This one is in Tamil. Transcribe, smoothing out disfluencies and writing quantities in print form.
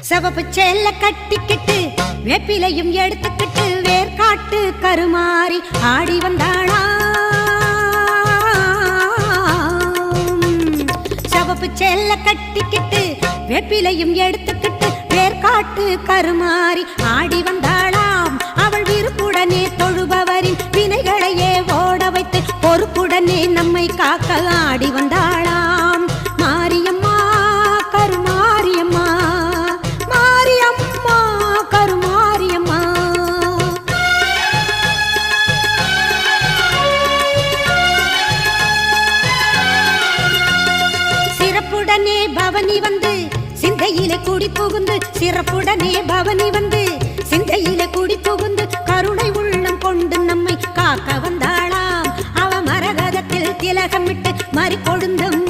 சிவப்பு சேல கட்டிக்கிட்டு வேப்பிலையும் எடுத்துக்கிட்டு வேர்காட்டு கருமாறி ஆடி வந்தாளா. சிவப்பு சேல கட்டிக்கிட்டு வேப்பிலையும் எடுத்துக்கிட்டு வேர்காட்டு கருமாறி ஆடி வந்தாளாம். அவள் விருப்புடனே தொழுபவரின் வினைகளையே ஓட வைத்து பொறுப்புடனே நம்மை காக்க ஆடி வந்தாளாம். மாரியம்மா கருமாரியம்மா, மாரியம்மா கருமாரியம்மா. சிறப்புடனே பவனி வந்து சிந்தையிலே குடி புகுந்து, சிறப்புடனே பவனி வந்து சிந்தையிலே குடி புகுந்து கருணை உள்ளம் கொண்டு நம்மை காக்க வந்தாளாம். அவ மரகதத்தில் திலகமிட்டு மறி கொழுந்தம்